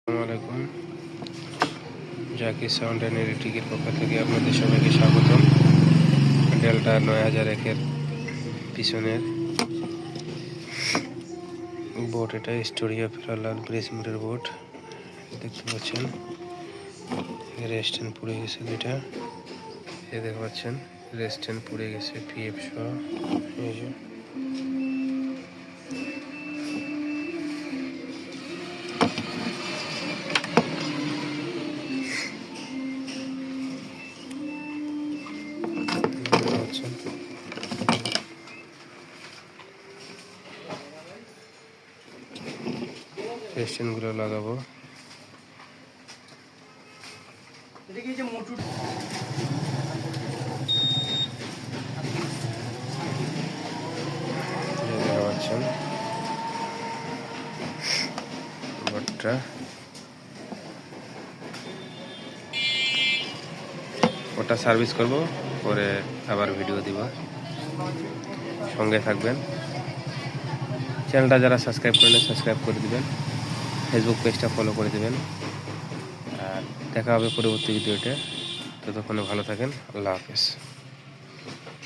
আসসালামু আলাইকুম। Zaki sound and এডিটিংয়ের পক্ষ থেকে আপনাদের সবাইকে স্বাগতম। ডেল্টা 9001-এর পিছনের বোর্ড, এটা স্টোরিয়া প্যারালাল ব্রেস মোডের বোর্ড দেখতে পাচ্ছেন। রেস্টেন্ট পুড়ে গেছে দুইটা, দেখতে পাচ্ছেন রেস্টেন্ট পুড়ে গেছে পিএফ সহ। এই যে রেস্টেন্টগুলো লাগাবো। বোর্ডটা ওটা সার্ভিস করব, পরে আবার ভিডিও দিব, সঙ্গে থাকবেন। চ্যানেলটা যারা সাবস্ক্রাইব করেন সাবস্ক্রাইব করে দিবেন, ফেসবুক পেজটা ফলো করে দিবেন। আর দেখা হবে পরবর্তী ভিডিওতে। ততক্ষণে ভালো থাকেন। আল্লাহ হাফেজ।